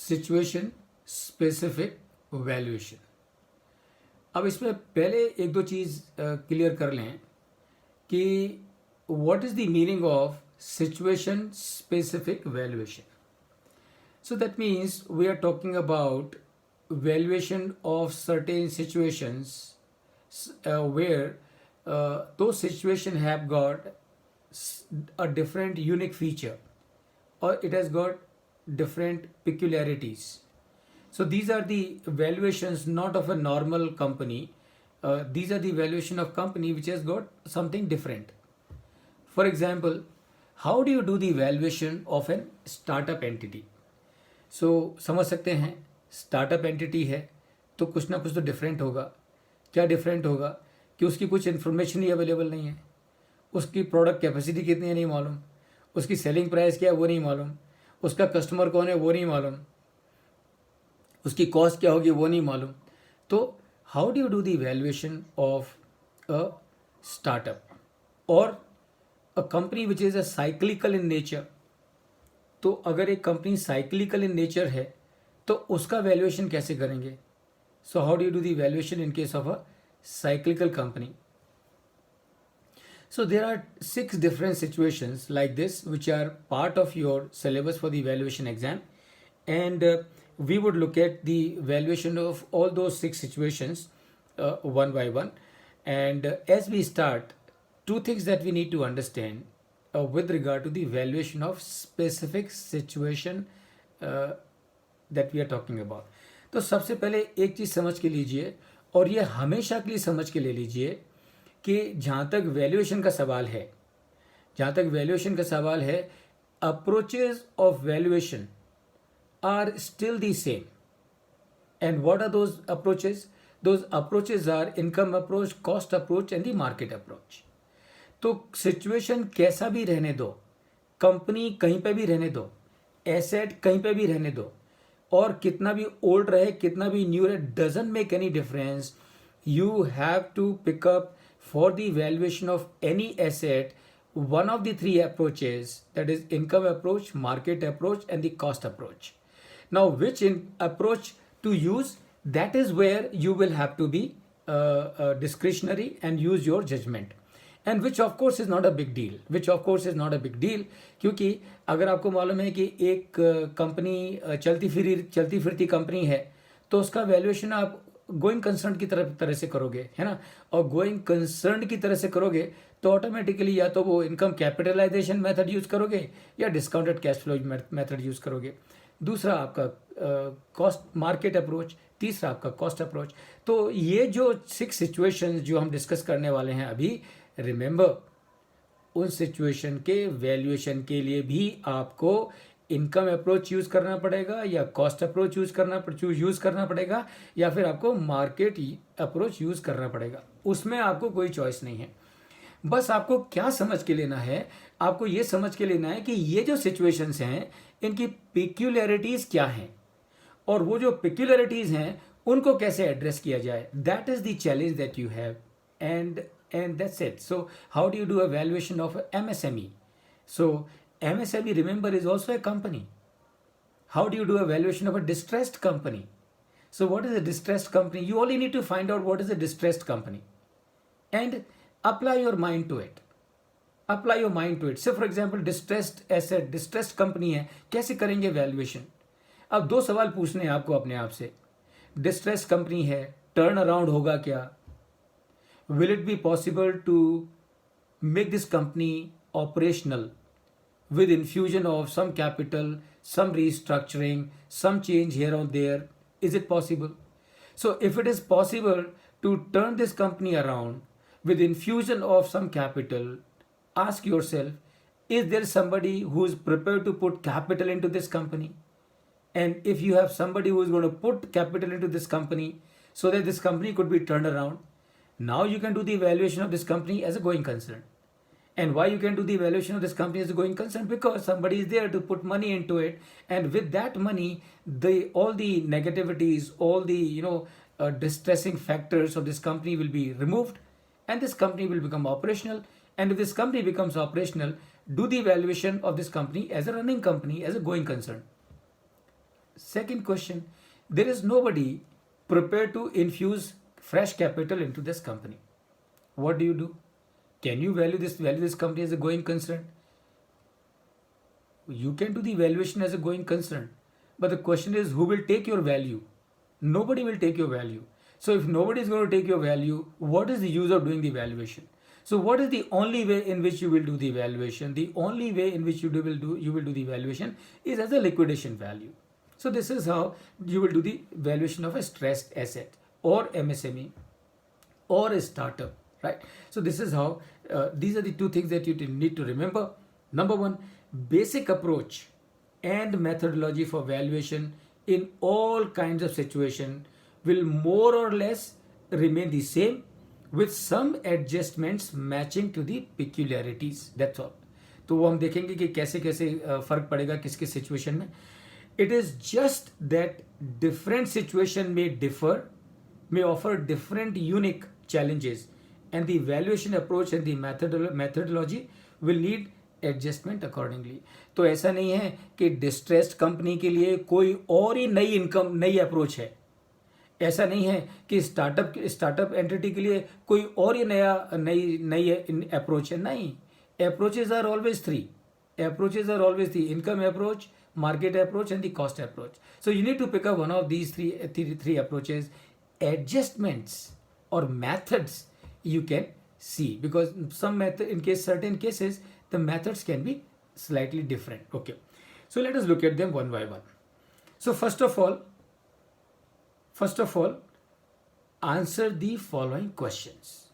Situation specific valuation. अब इसमें पहले एक दो चीज़ क्लियर कर लें कि what is the meaning of situation specific valuation. So that means we are talking about valuation of certain situations where those situations have got a different unique feature or it has got different peculiarities. So these are the valuations not of a normal company. These are the valuation of company which has got something different. For example, how do you do the valuation of an startup entity? सो समझ सकते हैं startup entity है तो कुछ ना कुछ तो different होगा. क्या डिफरेंट होगा कि उसकी कुछ इन्फॉर्मेशन ही अवेलेबल नहीं है, उसकी प्रोडक्ट कैपेसिटी कितनी है नहीं मालूम, उसकी सेलिंग प्राइस क्या है वो नहीं मालूम, उसका कस्टमर कौन है वो नहीं मालूम, उसकी कॉस्ट क्या होगी वो नहीं मालूम. तो how do you do the valuation of a startup और a company which is a cyclical in nature. तो अगर एक कंपनी साइक्लिकल इन नेचर है तो उसका वैल्यूएशन कैसे करेंगे. So how do you do the valuation in case of a cyclical company. So there are 6 different situations like this which are part of your syllabus for the valuation exam, and we would look at the valuation of all those 6 situations one by one. And as we start, two things that we need to understand with regard to the valuation of specific situation that we are talking about. तो सबसे पहले एक चीज़ समझ के लीजिए और ये हमेशा के लिए समझ के ले लीजिए कि जहाँ तक वैल्यूएशन का सवाल है, approaches of valuation are still the same. And what are those approaches? Those approaches are income approach, cost approach and the market approach. तो सिचुएशन कैसा भी रहने दो, कंपनी कहीं पे भी रहने दो, एसेट कहीं पे भी रहने दो, और कितना भी ओल्ड रहे कितना भी न्यू रहे, doesn't make any difference. You have to pick up for the valuation of any asset one of the 3 approaches, that is income approach, market approach and the cost approach. Now which approach to use, that is where you will have to be discretionary and use your judgment, and which of course is not a big deal. क्योंकि अगर आपको मालूम है कि एक company चलती फिरती company है तो उसका वैल्यूएशन आप गोइंग कंसर्न की तरह से करोगे, है ना. और गोइंग कंसर्न की तरह से करोगे तो ऑटोमेटिकली या तो वो इनकम कैपिटलाइजेशन मेथड यूज करोगे या discounted cash flow method use करोगे. दूसरा आपका कॉस्ट मार्केट अप्रोच, तीसरा आपका कॉस्ट अप्रोच. तो ये जो 6 सिचुएशंस जो हम डिस्कस करने वाले हैं अभी, रिमेंबर उन सिचुएशन के वैल्यूएशन के लिए भी आपको इनकम अप्रोच यूज़ करना पड़ेगा या कॉस्ट अप्रोच यूज़ करना पड़ेगा या फिर आपको मार्केट अप्रोच यूज़ करना पड़ेगा. उसमें आपको कोई चॉइस नहीं है. बस आपको क्या समझ के लेना है, आपको ये समझ के लेना है कि ये जो सिचुएशंस हैं इनकी पिक्यूलरिटीज़ क्या हैं और वो जो पिक्यूलरिटीज़ हैं उनको कैसे एड्रेस किया जाए. That is the challenge that you have, and that's it. So how do you do a valuation of MSME? So MSME, remember, is also a company. How do you do a valuation of a distressed company? So what is a distressed company? You only need to find out what is a distressed company and apply your mind to it. So for example, distressed asset, distressed company है, कैसे करेंगे valuation? अब 2 सवाल पूछने हैं आपको अपने आप से. distressed company है, टर्न अराउंड होगा क्या? Will it be possible to make this company operational with infusion of some capital, some restructuring, some change here or there? Is it possible? So if it is possible to turn this company around with infusion of some capital, ask yourself, is there somebody who is prepared to put capital into this company? And if you have somebody who is going to put capital into this company so that this company could be turned around, now you can do the evaluation of this company as a going concern. And why you can do the evaluation of this company as a going concern? Because somebody is there to put money into it, and with that money, all the negativities, all the distressing factors of this company will be removed, and this company will become operational. And if this company becomes operational, do the evaluation of this company as a running company, as a going concern. Second question, there is nobody prepared to infuse fresh capital into this company. What do? Can you value this company as a going concern? You can do the valuation as a going concern, but the question is who will take your value? Nobody will take your value. So if nobody is going to take your value, what is the use of doing the valuation? So what is the only way in which you will do the valuation? The only way in which you will do the valuation is as a liquidation value. So this is how you will do the valuation of a stressed asset or MSME or a startup, right? So this is how these are the two things that you need to remember. Number one, basic approach and methodology for valuation in all kinds of situation will more or less remain the same with some adjustments matching to the peculiarities. That's all. तो वो हम देखेंगे कि कैसे कैसे फर्क पड़ेगा किस किस सिचुएशन में. It is just that different situation may differ, may offer different unique challenges, and the valuation approach and the methodology will need adjustment accordingly. तो ऐसा नहीं है कि डिस्ट्रेस्ड कंपनी के लिए कोई और ही नई अप्रोच है. ऐसा नहीं है कि स्टार्टअप एंटिटी के लिए कोई और ही नई अप्रोच है. नहीं, approaches are always three. Income approach, market approach and the cost approach. So you need to pick up one of these three approaches. Adjustments or methods you can see, because certain cases the methods can be slightly different. Okay, so let us look at them one by one. So first of all, answer the following questions.